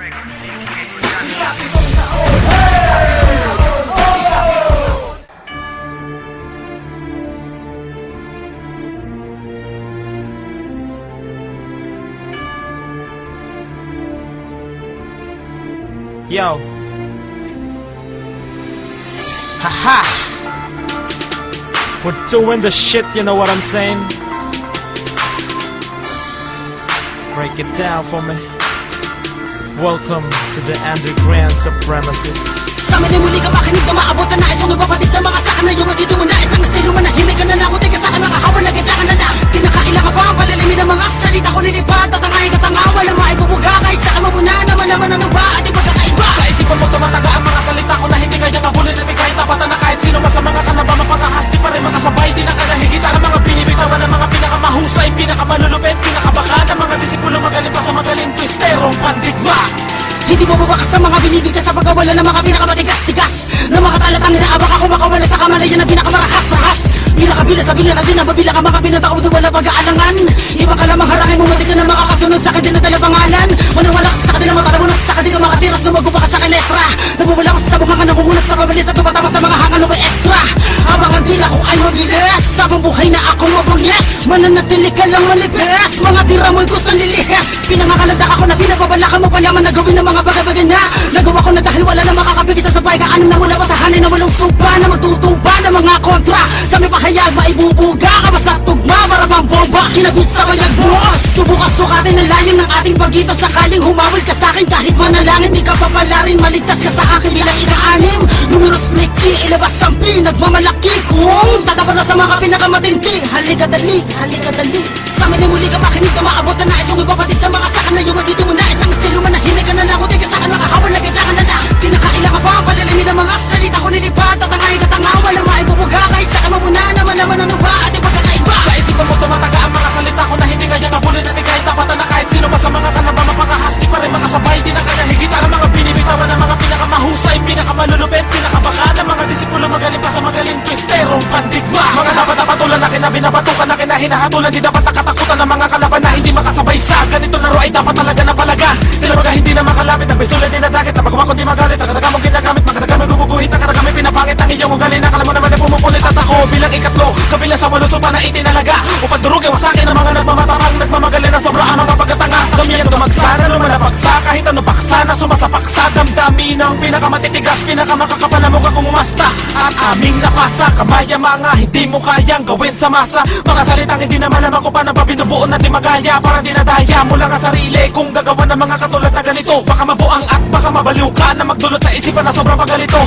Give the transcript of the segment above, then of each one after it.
Yo. Haha. We're doing the shit, you know what I'm saying? Break it down for me. Welcome to the underground supremacy. Sa amin ay muli ka makinig na maabot na nais Kung ipapatid sa mga saka na yung magiging mo nais Ang estilo manahimik ka na lang Kung di ka sa akin makahawal na gadya ka na lang Kinakailangan pa ang palalimin ng mga salita ko nilipad Tatangay katanga Walang maibubuga Kahit sa akin mabuna na malaman ano ba At yung pagkakaiba Sa isipan mo tumataga ang mga salita ko Na hindi kaya ngabulin at ikay tapatan na kahit sino Mas sa mga ka na ba mapangahas Di pa rin makasabay Di na ka nahigitan ang mga binibitawan Ng mga pinakamahusay Pinakamalulupit Pinakabaka ng mga disipulo Magaling pa sa magaling twisterong pandigma Hindi mo babakas sa mga binibigkas Sa pagkawala ng mga pinakamatigas-tigas Na mga talatang inaabak ako makawala sa kamalayan Na pinakamarahas-rahas Pinakabila sa bila na din Nababila ka mga pinatao Di wala pag-aalangan Iba ka lamang harangin mo Mati ka na makakasunod Sa akin din na tala pangalan Manawala ka sa kanila matarabunas Sa akin di ka makatira Sumago pa ka sa akin letra Nabuwala ko sa sabong hanga Nangungunas sa pabilis At tumatama sa mga hangal May extra Habang ang dila ko ay mabilis Sabang buhay na ako mabangis Mananatili ka lang malipis Mga tira mo'y gustong lilihis Pinangakalagdak ako na pinapabalakan mo Palaman na gawin ng mga bagay-bagay na Nagawa ko na dahil wala na makakapigil sa sabay Kaanin na wala pa sa hanin na walang sumpa Na magtutumba ng mga kontra Sa may pahayag maibubuga ka Basta tugma para bang bomba Kinabit sa bayag mo Subukas sukatin ang layo ng ating pagito Sakaling humawal ka sa'kin kahit manalangin Di ka papalarin maligtas ka sa akin bilang ika-anim Numero split G ilabas ang pinagmamalaki Kung tatapan na sa mga pinakamatindi Halika dali, halika dali Sa amin ay muli ka makinig na maabot na nais Kung ipapatid sa mga saka na yung magiging mo nais Ang estilo manahimik ka na lang Kung di ka sa'kin makahawal na gadya ka na lang Kinakailangan pa ang palalimin ng mga salita ko nilipad Tatangay katanga walang maibubuga Kahit sa'kin mabuna na malaman ano ba At yung pagkakaiba Sa isipan mo tumataga ang mga salita ko Na hindi kaya ngabulin at ikay tapatan na kahit sino Mas sa mga ka na ba mapangahas Di pa rin makasabay Di na kaya higitan ang mga binibitawan Ng mga pinakamahusay Pinakamalulupit Pinakabaka ng mga disipulo Magaling pa sa magaling twisterong pandigma Mga dapat na patulan na kinabinabatukan Na kinahinahatulan Di dapat nakatakutan ng mga kalaban Na hindi makasabay sa ganito laro ay dapat talaga na palagan Tinabaga hindi na makalapit Nagbisulad din na dagit Napagawa kundi magalit Nakadaga mong ginagamit Magkadagamit guguguhit Nakadagamit pinapangit Ang iyong ugali Nakala mo naman na pumupulit At ako bilang ikatlo Kabila sa waluso pa na itinalaga Upang durugin wasakin ang mga nagmamatapang Nagmamagaling na sobra ang mga pagkatanga Kami ang tumagsana Lumalapag sa kahit ano paksa Na sumasapak sa damdami Ng pinakamatitigas Pinakamakakapal na mukha kong umasta At aming napasa Kamaya mga hindi mo kayang gawin sa masa Mga salitang hindi naman naman ko pa na binubuo na di magaya Parang dinadaya mula nga sarili Kung gagawa ng mga katulad na ganito Baka mabuang at baka mabaliw ka Na magdulot sa isipan na sobrang pagalito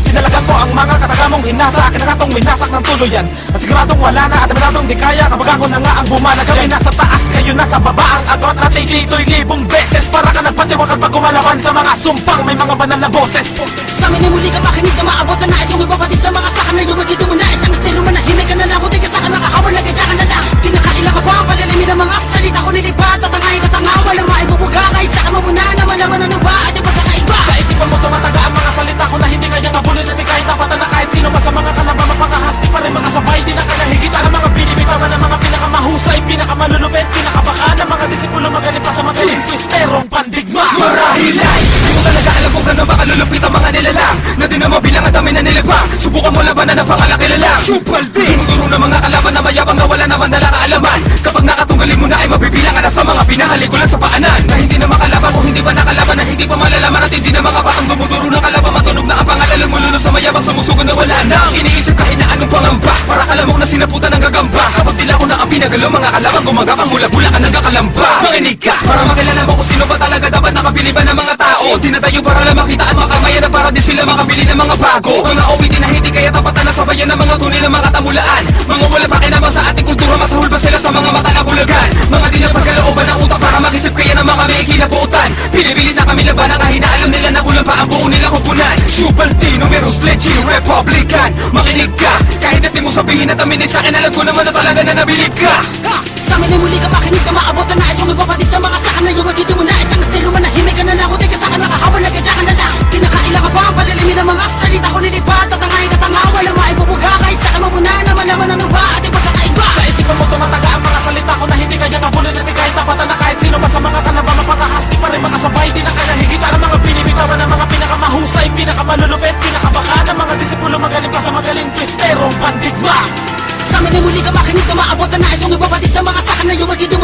Pinalagan ko ang mga katagamong hinasa Akin na katong winasak ng tuluyan At siguradong wala na at aminadong di kaya Kapag ako na nga ang bumana Kami nasa taas, kayo nasa baba Ang agot natin dito'y libong beses Para ka nagpatiwakal pag kumalaban Sa mga sumpang may mga banal na boses Sa amin ay muli ka makinig na maabot na nais Kung ipapatid sa mga saka na yung magiging mo nais Ang estilo manahimik ka na lang Kung di ka sa'kin makahawal na gadya ka na lang Kinakailangan pa ang palalimin ng mga salita ko nilipad Tatangay katanga walang maibubuga Kahit sa'kin mabuna na malaman ano ba At yung pagkakaiba Sa isipan mo tumataga ang mga salita ko Na hindi kaya ngabulin at ikay tapatan na kahit sino Mas sa mga ka na ba mapangahas Di pa rin makasabay Di na kaya higitan ang mga binibitawan Ng mga pinakamahusay Pinakamalulupit Pinakabaka ng mga disipulo Magaling pa sa magaling twisterong pandigma Marahil ay di mo talaga alam kung gano'n ba kalulupit ang mga nilalang Na di na mabilang at dami na nilibang Subukan mo labanan na pangalakilalang Supaldi Dumuduro ng mga kalaban na mayabang Na wala naman dala kaalaman Kapag nakatunggalin mo na ay mabibilangan na sa mga pinahaligulan sa paanan Na hindi na makalaban o hindi ba nakalaban Na hindi pa malalaman at hindi na mga batang dumuduro ng kalaban Matunog na ang pangalan lumulunod sa mayabang Sumusugan na wala na ang iniisip kahit na anong pangamba Para kalamok na sinaputan ng gagamba Kapag tila ko na ang pinagalaw mga kalaban Gumagapang mula-bula ka nagkakalamba Makinig ka para makilala mo kung sino ba talaga dapat nakabili ba ng mga tao Tinatayo para lang makita at makamayan na para di sila makabili ng mga bago Mga awitin na hindi kaya tapatan na sabayan ng mga tunay na mga tamulaan Mga wala pakinabang sa ating kultura Masahol ba sila sa mga mata na bulagan Mga di na pagkalooban ng utak para makisip kaya ng mga may ikinabuutan Pinipilit na kami labanan kahit na alam nila na kulang pa ang buo nila kupunan Subalti, numeros, pledge, Republican Makinig ka, kahit na di mo sabihin at aminin sa'kin Alam ko naman na talaga na nabilib ka Sa amin ay muli ka makinig na maabot na nais Kung ipapatid sa mga saka na yung magiging mo nais Ang estilo manahimik ka na lang Kung di ka sa'kin makahawal na gadya ka na lang Kinakailangan pa ang palalimin ng mga salita ko nilipad Tatangay katanga walang maibubuga Kahit sa'kin mabuna na malaman ano ba At yung pagkakaiba Sa isipan mo tumataga ang mga salita ko Na hindi kaya ngabulin at ikay tapatan na kahit sino Mas sa mga ka na ba mapangahas Di pa rin makasabay Di na kaya higitan na yung magiging